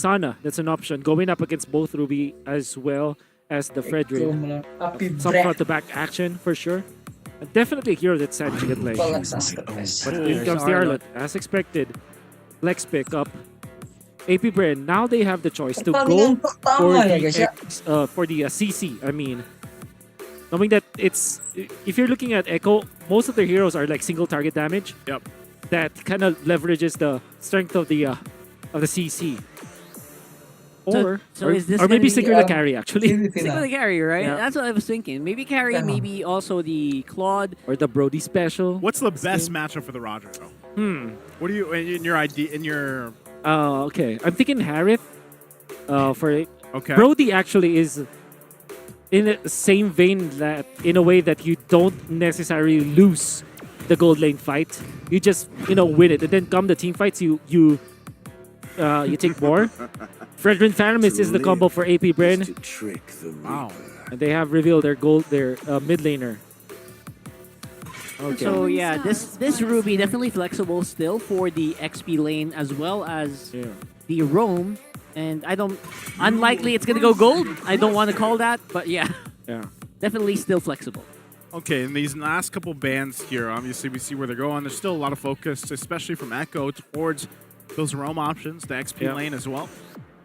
Sana, that's an option. Going up against both Ruby as well as the Frederick. Some front-to-back action for sure. And definitely a hero that Sanji can play. But in comes the Arlot, as expected. Flex pick up. AP Bren, now they have the choice to go for the CC. I mean, knowing that it's, if you're looking at Echo, most of their heroes are like single target damage. Yep. That kind of leverages the strength of the CC. Or maybe Sigurd the carry actually. Sigurd the carry, right? Yeah. That's what I was thinking. Maybe carry, maybe also the Claude. Or the Brody special. What's the best matchup for the Roger though? What do you in your idea in your? Okay, I'm thinking Harith. For it. Okay. Brody actually is in the same vein that in a way that you don't necessarily lose the gold lane fight. You just win it, and then come the team fights, you take more. Fredrin Faramis is the combo for AP Bren. Wow. And they have revealed their mid laner. Okay. So yeah, this Ruby definitely flexible still for the XP lane as well as the roam. And unlikely it's gonna go gold. I don't want to call that, but yeah, definitely still flexible. Okay, in these last couple bands here, obviously we see where they're going. There's still a lot of focus, especially from Echo, towards those roam options, the XP lane as well.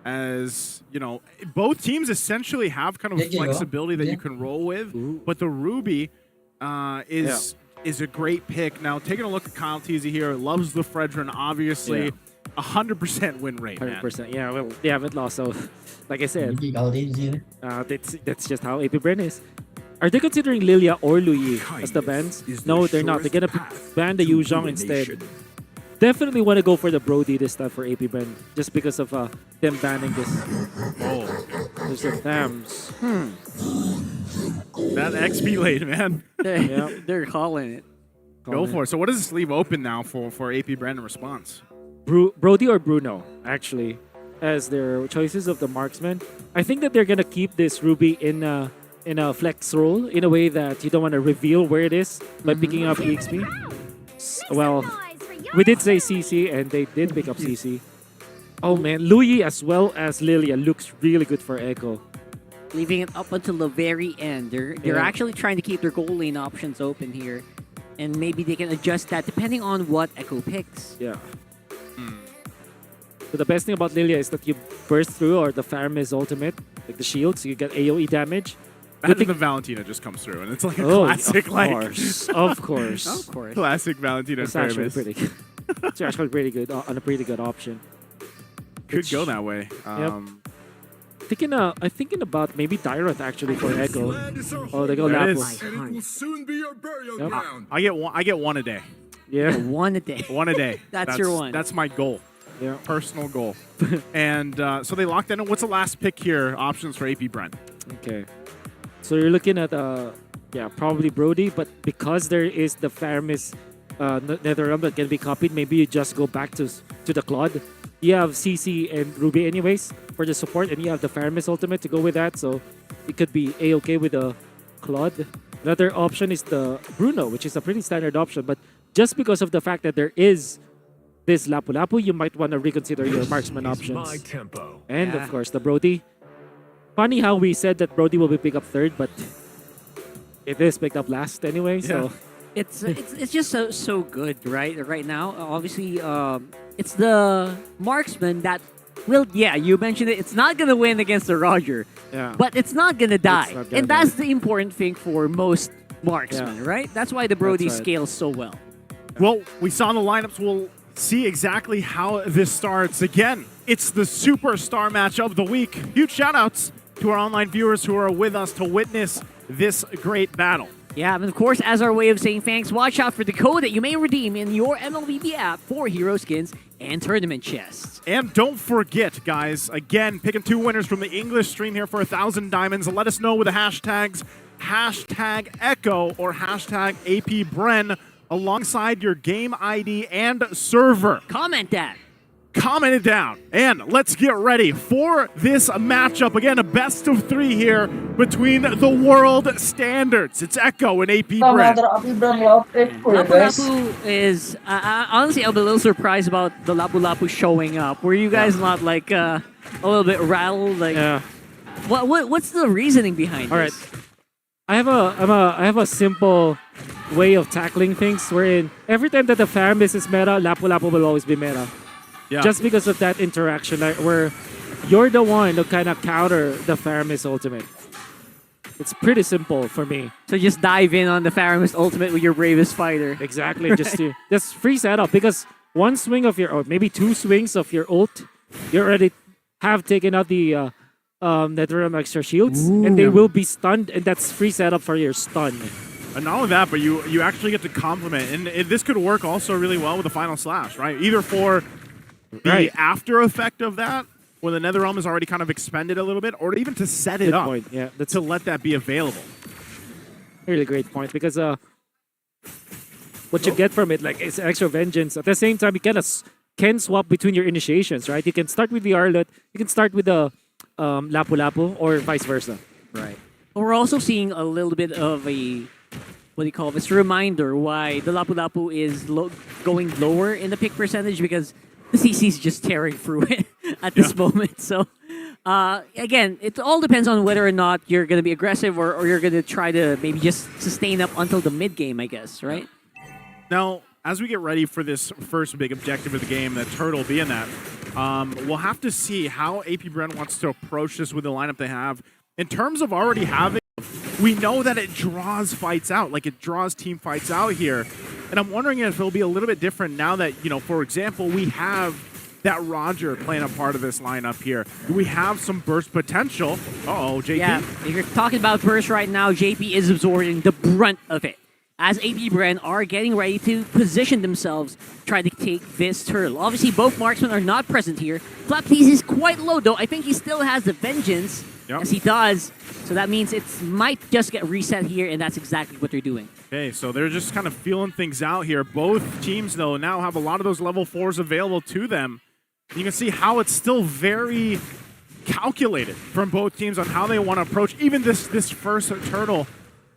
As both teams essentially have kind of flexibility that you can roll with, but the Ruby is a great pick. Now, taking a look at Kyle Teasy here, loves the Fredrin, obviously. 100% win rate, 100%, yeah. Well, they haven't lost, so like I said, that's just how AP Bren is. Are they considering Lilia or Luyi as the bans? No, they're not. They're gonna ban the Yu Zhang instead. Definitely want to go for the Brody this time for AP Bren, just because of them banning this. Oh, there's the Thams. That XP lane, man. They're calling it. Go for it. So what does this leave open now for AP Bren in response? Brody or Bruno, actually, as their choices of the marksman. I think that they're gonna keep this Ruby in a flex role in a way that you don't want to reveal where it is by picking up EXP. Well, we did say CC, and they did pick up CC. Oh man, Luyi as well as Lilia looks really good for Echo. Leaving it up until the very end. They're actually trying to keep their goal lane options open here. And maybe they can adjust that depending on what Echo picks. Yeah. So the best thing about Lilia is that you burst through, or the Faramis ultimate, like the shield, so you get AoE damage. And then the Valentina just comes through, and it's like a classic, of course. Classic Valentina. It's actually pretty good. It's actually pretty good on a pretty good option. Could go that way. I'm thinking about maybe Dyroth actually for Echo. Oh, they go Lapo. I get one a day. Yeah, one a day. One a day. That's your one. That's my goal. Yeah, personal goal. And so they locked in. What's the last pick here? Options for AP Bren. Okay. So you're looking at probably Brody, but because there is the Faramis Netherrealm that can be copied, maybe you just go back to the Claude. You have CC and Ruby anyways for the support, and you have the Faramis ultimate to go with that, so it could be A-okay with the Claude. Another option is the Bruno, which is a pretty standard option, but just because of the fact that there is this Lapu-Lapu, you might want to reconsider your marksman options. And of course, the Brody. Funny how we said that Brody will be picked up third, but it is picked up last anyway, so... It's just so good, right? Right now, obviously, it's the marksman that will. Yeah, you mentioned it. It's not gonna win against the Roger, but it's not gonna die, and that's the important thing for most marksmen, right? That's why the Brody scales so well. Well, we saw in the lineups. We'll see exactly how this starts. Again, it's the superstar match of the week. Huge shout-outs to our online viewers who are with us to witness this great battle. Yeah, and of course, as our way of saying thanks, watch out for the code that you may redeem in your MLBB app for hero skins and tournament chests. And don't forget, guys, again, picking 2 winners from the English stream here for 1,000 diamonds. Let us know with the hashtags #Echo or #APBren alongside your game ID and server. Comment that. Comment it down. And let's get ready for this matchup. Again, a best of 3 here between the world standards. It's Echo and AP Bren. Lapu-Lapu is... honestly, I'm a little surprised about the Lapu-Lapu showing up. Were you guys not like a little bit rattled. Like, Yeah. what's the reasoning behind All this? right. I have a simple way of tackling things wherein every time that the Faramis is meta, Lapu-Lapu will always be meta. Yeah. Just because of that interaction, like, where you're the one to kind of counter the Faramis ultimate. It's pretty simple for me. So just dive in on the Faramis ultimate with your bravest fighter. Exactly. Just free setup, because one swing of your, or maybe two swings of your ult, you already have taken out the NetherRealm extra shields, and they will be stunned, and that's free setup for your stun. And not only that, but you actually get to complement. And this could work also really well with the Final Slash, right? Either for the after effect of that, when the NetherRealm is already kind of expended a little bit, or even to set it Good up point. Yeah, that's to let that be available. really great point, because what you get from it, like, is extra vengeance. At the same time, you kind of can swap between your initiations, right? You can start with the Arlet, you can start with the Lapu-Lapu, or vice versa. Right. But we're also seeing a little bit of a, what do you call this, reminder why the Lapu-Lapu is going lower in the pick percentage, because the CC is just tearing through it at this moment. So, again, it all depends on whether or not you're going to be aggressive or you're going to try to maybe just sustain up until the mid game, I guess, right? Now, as we get ready for this first big objective of the game, the Turtle being that, we'll have to see how Apbren wants to approach this with the lineup they have. In terms of already having, we know that it draws fights out, like it draws team fights out here. And I'm wondering if it'll be a little bit different now that, for example, we have that Roger playing a part of this lineup here. Do we have some burst potential? Uh-oh, JP. Yeah, if you're talking about burst right now, JP is absorbing the brunt of it, as Apbren are getting ready to position themselves, try to take this turtle. Obviously, both marksmen are not present here. Flaptease is quite low, though. I think he still has the vengeance. Yep. Yes, he does. So that means it might just get reset here, and that's exactly what they're doing. Okay, so they're just kind of feeling things out here. Both teams, though, now have a lot of those level 4s available to them. You can see how it's still very calculated from both teams on how they want to approach even this first turtle.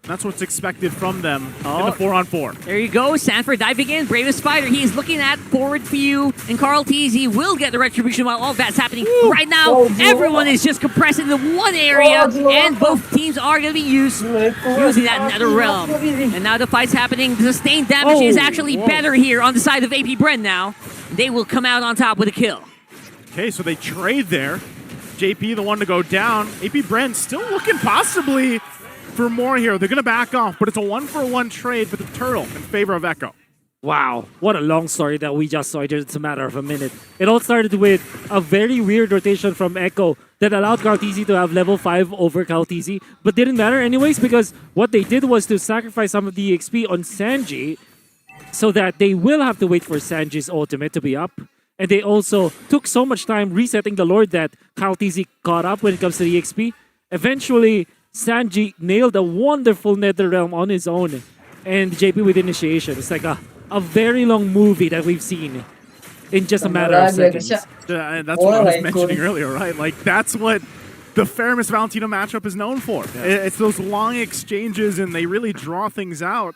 That's what's expected from them in the 4-on-4. There you go. Sanford diving in. Bravest fighter. He is looking at forward view. And Carl TZ will get the retribution while all that's happening. Right now, everyone is just compressed into one area. And both teams are going to be using that NetherRealm. And now the fight's happening. The sustained damage is actually better here on the side of Apbren now. They will come out on top with a kill. Okay, so they trade there. JP, the one to go down. Apbren still looking possibly for more here. They're going to back off, but it's a 1-for-1 trade for the Turtle in favor of Echo. Wow, what a long story that we just saw. It's a matter of a minute. It all started with a very weird rotation from Echo that allowed Kaltizi to have level 5 over Kaltizi, but didn't matter anyways, because what they did was to sacrifice some of the XP on Sanji so that they will have to wait for Sanji's ultimate to be up. And they also took so much time resetting the Lord that Kaltizi caught up when it comes to the XP. Eventually, Sanji nailed a wonderful NetherRealm on his own, and JP with initiation. It's like a very long movie that we've seen in just a matter of seconds. That's what I was mentioning earlier, right? Like, that's what the Faramis Valentino matchup is known for. Yeah. It's those long exchanges, and they really draw things out.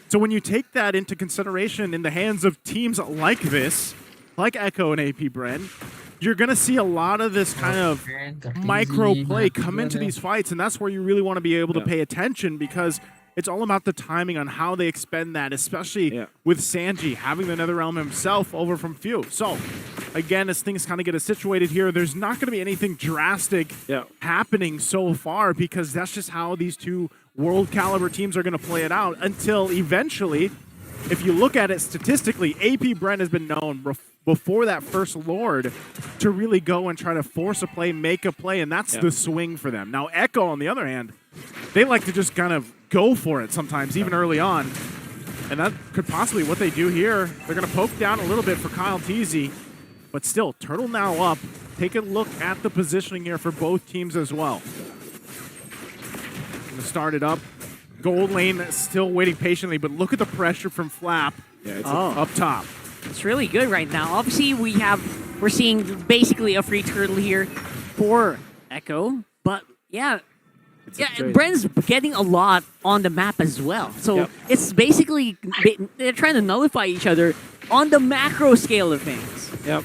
So when you take that into consideration in the hands of teams like this, like Echo and Apbren, you're going to see a lot of this kind of micro play come into these fights, and that's where you really want to be able to pay attention, because it's all about the timing on how they expend that, especially with Sanji having the NetherRealm himself over from Few. So, again, as things kind of get situated here, there's not going to be anything drastic happening so far, because that's just how these two world caliber teams are going to play it out until eventually, if you look at it statistically, Apbren has been known before that first Lord to really go and try to force a play, make a play, and that's the swing for them. Now, Echo, on the other hand, they like to just kind of go for it sometimes, even early on. And that could possibly what they do here. They're going to poke down a little bit for Kyle Teasy, but still, Turtle now up. Take a look at the positioning here for both teams as well. Going to start it up. Gold lane still waiting patiently, but look at the pressure from Flap up top. It's really good right now. Obviously, we're seeing basically a free turtle here for Echo, but Bren's getting a lot on the map as well. So it's basically they're trying to nullify each other on the macro scale of things. Yep.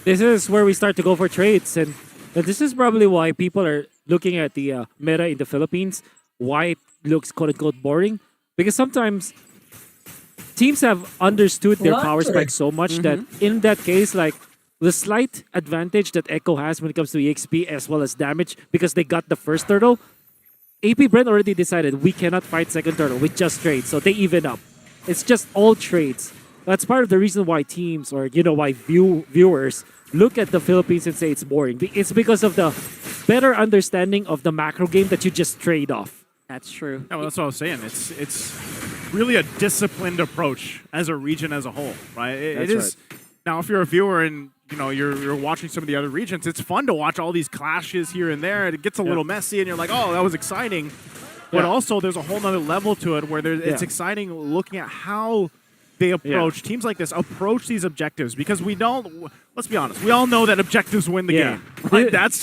this is where we start to go for trades, and this is probably why people are looking at the meta in the Philippines. Why it looks quote unquote boring, because sometimes teams have understood their power spike so much that in that case, like the slight advantage that Echo has when it comes to EXP as well as damage, because they got the first turtle, AP Bren already decided we cannot fight second turtle with just trades, so they even up. It's just all trades. That's part of the reason why teams or why viewers look at the Philippines and say it's boring. It's because of the better understanding of the macro game that you just trade off. That's true. Yeah, well, that's what I was saying. It's really a disciplined approach as a region as a whole, right? It is. Right. Now, if you're a viewer and you're watching some of the other regions, it's fun to watch all these clashes here and there. It gets a little messy, and you're like, oh, that was exciting. But also, there's a whole other level to it where it's exciting looking at how they approach teams like this, approach these objectives, because we don't. Let's be honest, we all know that objectives win the game. Right? That's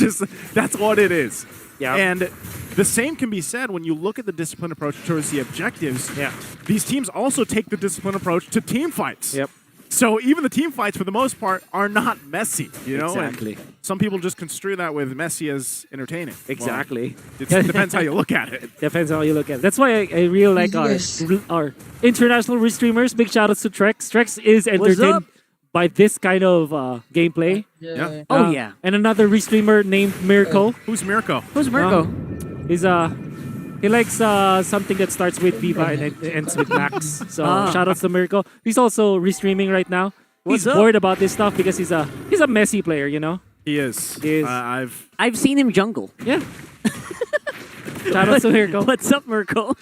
what it is. Yeah. And the same can be said when you look at the disciplined approach towards the objectives. Yeah. These teams also take the disciplined approach to team fights. Yep. So even the team fights, for the most part, are not messy. Exactly. And some people just construe that with messy as entertaining. Exactly. Well, it depends how you look at it. It depends how you look at it. That's why I really like our international restreamers. Big shout outs to Trex. Trex is entertained by this kind of gameplay. Yeah. Oh yeah. And another restreamer named Mirko. Who's Mirko? Who's Mirko? He's he likes something that starts with Viva and ends with Max. So shout outs to Mirko. He's also restreaming right now. He's bored about this stuff because he's a messy player, He is. He is. I've seen him jungle. Yeah. Shout out to Mirko. What's up, Mirko?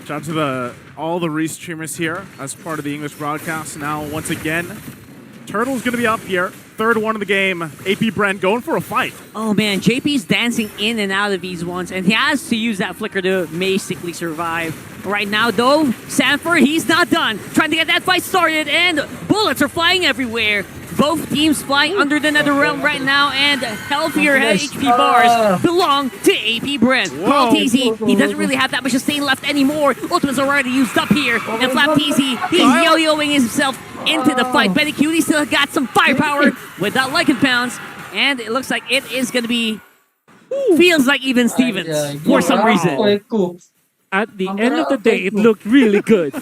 Shout out to all the restreamers here as part of the English broadcast. Now, once again, Turtle's going to be up here. Third one of the game. AP Bren going for a fight. Oh man, JP's dancing in and out of these ones, and he has to use that flicker to basically survive. Right now, though, Sanford, he's not done. Trying to get that fight started, and bullets are flying everywhere. Both teams flying under the Nether Realm right now, and healthier HP bars belong to AP Bren. Paul TZ, he doesn't really have that much sustain left anymore. Ultimate's already used up here, and Flap TZ, he's yo-yoing himself into the fight. Benny Cutie still got some firepower with that Lycan Pounds, and it looks like it is going to be, feels like even Stevens for some reason. At the end of the day, it looked really good.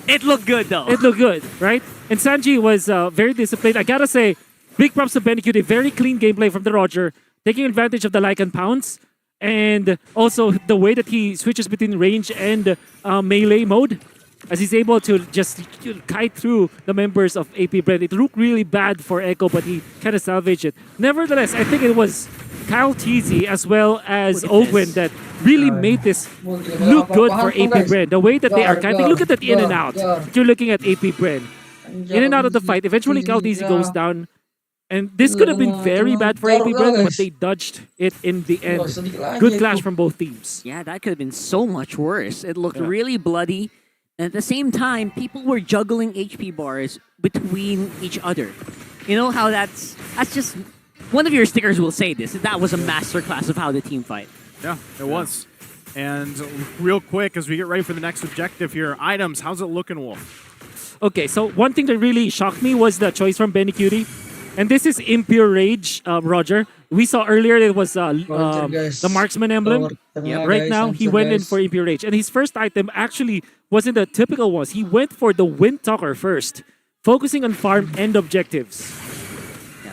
It looked good, though. It looked good, right? And Sanji was very disciplined. I gotta say, big props to Benny Cutie. Very clean gameplay from the Roger, taking advantage of the Lycan Pounds, and also the way that he switches between range and melee mode, as he's able to just kite through the members of AP Bren. It looked really bad for Echo, but he kind of salvaged it. Nevertheless, I think it was Kyle Teasy as well as Ogwin that really made this look good for AP Bren. The way that they are kiting, look at that in and out. You're looking at AP Bren. In and out of the fight. Eventually, Kyle Teasy goes down. And this could have been very bad for AP Bren, but they dodged it in the end. Good clash from both teams. Yeah, that could have been so much worse. It looked really bloody. And at the same time, people were juggling HP bars between each other. You know how that's just... One of your stickers will say this. That was a masterclass of how the team fight. Yeah, it was. And real quick, as we get ready for the next objective here, items, how's it looking, Wolf? Okay, so one thing that really shocked me was the choice from Benny Cutie. And this is Impure Rage, Roger. We saw earlier it was the Marksman emblem. Right now, he went in for Impure Rage. And his first item actually wasn't the typical ones. He went for the Wind Talker first, focusing on farm and objectives.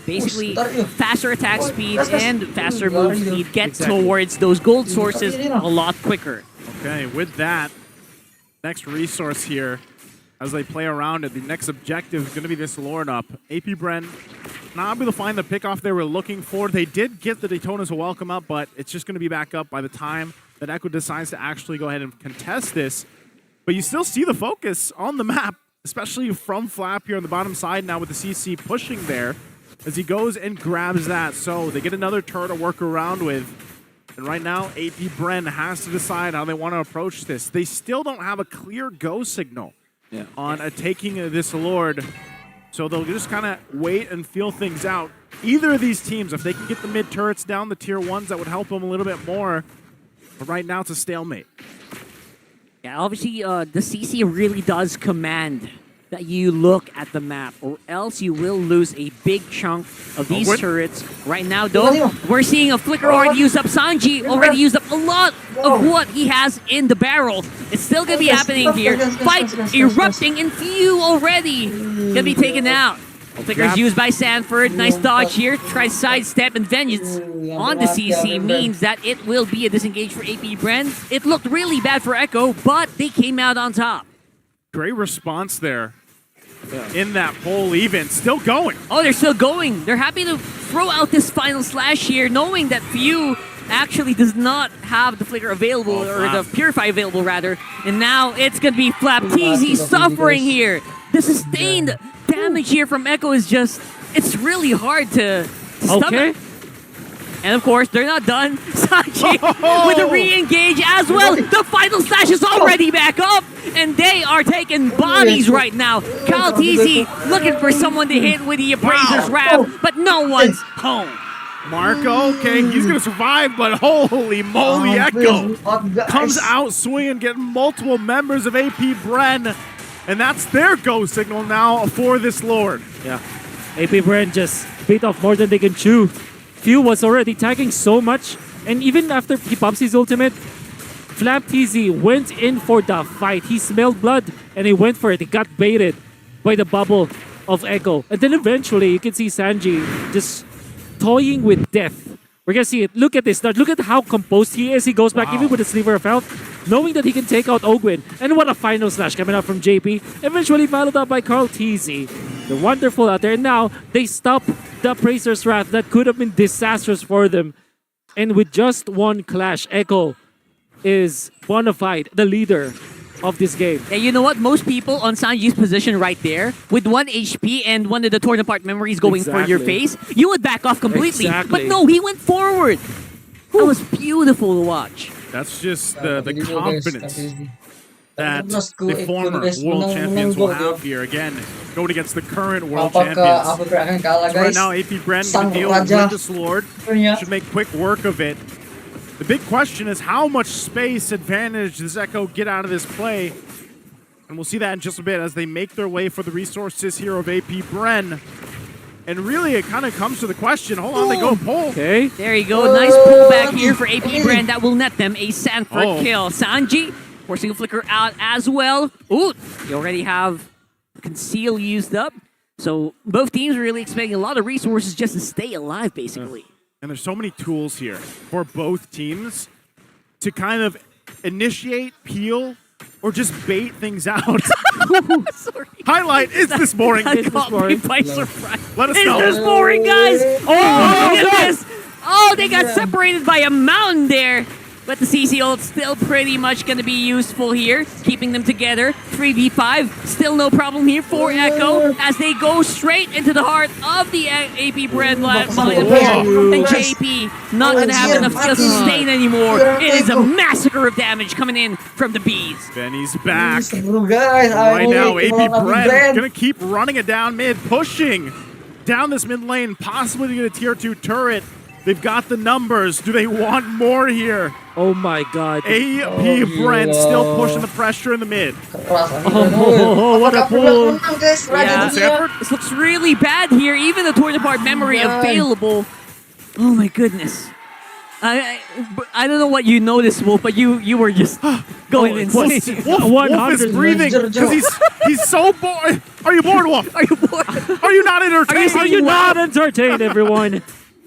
Basically, faster attack speed and faster move speed get towards those gold sources a lot quicker. Okay, with that, next resource here, as they play around it, the next objective is going to be this Lord up. AP Bren not able to find the pickoff they were looking for. They did get the Daytona's a welcome up, but it's just going to be back up by the time that Echo decides to actually go ahead and contest this. But you still see the focus on the map, especially from Flap here on the bottom side now with the CC pushing there, as he goes and grabs that. So they get another turret to work around with. And right now, AP Bren has to decide how they want to approach this. They still don't have a clear go signal on taking this Lord. So they'll just kind of wait and feel things out. Either of these teams, if they can get the mid turrets down, the tier 1s, that would help them a little bit more. But right now, it's a stalemate. Yeah, obviously, the CC really does command that you look at the map, or else you will lose a big chunk of these turrets. Right now, though, we're seeing a flicker already used up. Sanji already used up a lot of what he has in the barrel. It's still gonna be happening here. Fight erupting in few already. Gonna be taken out. Flickers used by Sanford. Nice dodge here. Tries sidestep, and Vengeance on the CC means that it will be a disengage for AP Bren. It looked really bad for Echo, but they came out on top. Great response there in that pole even. Still going. Oh, they're still going. They're happy to throw out this final slash here, knowing that Few actually does not have the flicker available, or the Purify available, rather. And now it's going to be Flapteezy suffering here. The sustained damage here from Echo is just, it's really hard to stomach. And of course, they're not done. Sanji with a re-engage as well. The final slash is already back up, and they are taking bodies right now. Flapteezy looking for someone to hit with the Appraiser's Wrap, but no one's home. Marco, okay, he's going to survive, but holy moly, Echo comes out swinging, getting multiple members of AP Bren, and that's their go signal now for this Lord. Yeah, AP Bren just bit off more than they can chew. Few was already tagging so much, and even after he pumps his ultimate, Flapteezy went in for the fight. He smelled blood, and he went for it. He got baited by the bubble of Echo. And then eventually, you can see Sanji just toying with death. We're gonna see it. Look at this. Look at how composed he is. He goes back even with a sliver of health, knowing that he can take out Ogwin. And what a final slash coming out from JP. Eventually followed up by Flapteezy. They're wonderful out there. And now they stop the Appraiser's Wrath that could have been disastrous for them. And with just one clash, Echo is bona fide the leader of this game. Yeah, you know what? Most people on Sanji's position right there, with 1 HP and one of the torn apart memories going for your face, you would back off completely. But no, he went forward. That was beautiful to watch. That's just the confidence that the former world champions will have here. Again, going against the current world champions. So right now, AP Bren can deal with this Lord. Should make quick work of it. The big question is how much space advantage does Echo get out of this play? And we'll see that in just a bit as they make their way for the resources here of AP Bren. And really, it kind of comes to the question. Hold on, they go pull. Okay. There you go. Nice pullback here for AP Bren. That will net them a Sanford kill. Sanji forcing a flicker out as well. Ooh, you already have Conceal used up. So both teams are really expecting a lot of resources just to stay alive, basically. And there's so many tools here for both teams to kind of initiate, peel, or just bait things out. Sorry. Highlight, is this boring? That caught me by surprise. Let us know. Is this boring, guys? Oh, look at this. Oh, they got separated by a mountain there. But the CC ult still pretty much going to be useful here, keeping them together. 3v5, still no problem here for Echo as they go straight into the heart of the AP Bren behind the pole. And JP not going to have enough skill to sustain anymore. It is a massacre of damage coming in from the bees. Benny's back. Right now, AP Bren going to keep running it down mid, pushing down this mid lane, possibly to get a tier 2 turret. They've got the numbers. Do they want more here? Oh my god. AP Bren still pushing the pressure in the mid. Oh, what a pull. Yeah, this looks really bad here. Even the torn apart memory available. Oh my goodness. I don't know what you noticed, Wolf, but you were just going insane. Wolf is breathing because he's so bored. Are you bored, Wolf? Are you bored? Are you not entertained? Are you not entertained, everyone?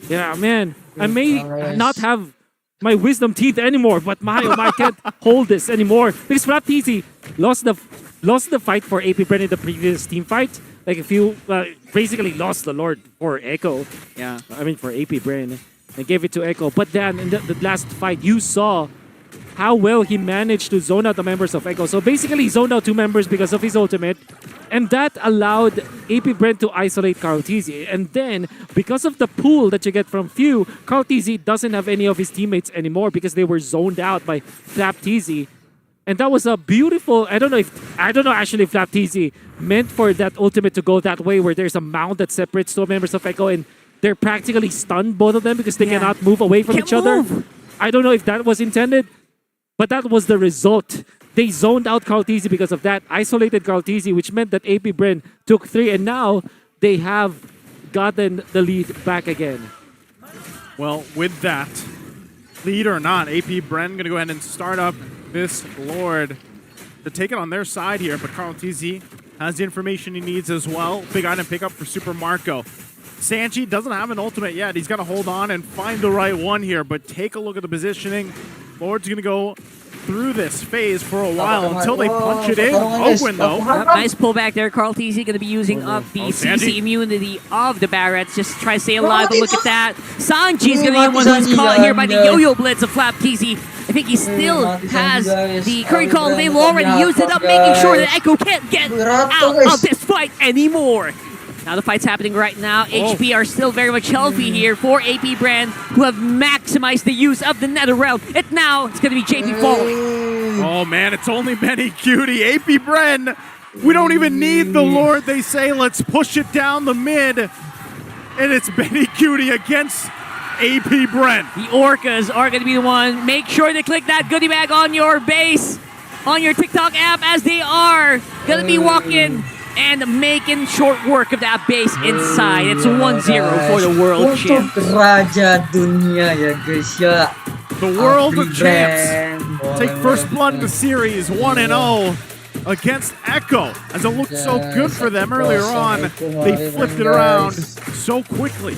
Yeah, man. I may not have my wisdom teeth anymore, but I can't hold this anymore because Flapteezy lost the fight for AP Bren in the previous team fight. Like if you basically lost the Lord for Echo. Yeah, I mean for AP Bren and gave it to Echo. But then in the last fight, you saw how well he managed to zone out the members of Echo. So basically, he zoned out 2 members because of his ultimate. And that allowed AP Bren to isolate Flapteezy. And then, because of the pool that you get from Few, Flapteezy doesn't have any of his teammates anymore because they were zoned out by Flapteezy. And that was a beautiful, I don't know actually if Flapteezy meant for that ultimate to go that way where there's a mound that separates 2 members of Echo and they're practically stunned, both of them, because they cannot move away from each other. I don't know if that was intended, but that was the result they zoned out Carltese because of that, isolated Carltese, which meant that AP Bren took 3, and now they have gotten the lead back again. Well, with that, lead or not, AP Bren going to go ahead and start up this Lord to take it on their side here, but Carltese has the information he needs as well. Big item pickup for Super Marco. Sanji doesn't have an ultimate yet. He's got to hold on and find the right one here, but take a look at the positioning. Lord's going to go through this phase for a while until they punch it in. Owen, though. Nice pullback there. Carltese going to be using up the CC immunity of the Barretts. Just try to stay alive, but look at that. Sanji's going to be the one who's caught here by the yo-yo blitz of Flaptese. I think he still has the current call available already. Used it up, making sure that Echo can't get out of this fight anymore. Now the fight's happening right now. HP are still very much healthy here for AP Bren, who have maximized the use of the Nether Realm. It's going to be JP falling. Oh man, it's only Benny Cutie. AP Bren, we don't even need the Lord. They say, let's push it down the mid. And it's Benny Cutie against AP Bren. The Orcas are going to be the one. Make sure to click that goodie bag on your base, on your TikTok app, as they are going to be walking and making short work of that base inside. It's 1-0 for the world champ. Raja Dunia ya guys ya. The world champs take first blood in the series 1-0 against Echo. As it looked so good for them earlier on, they flipped it around so quickly.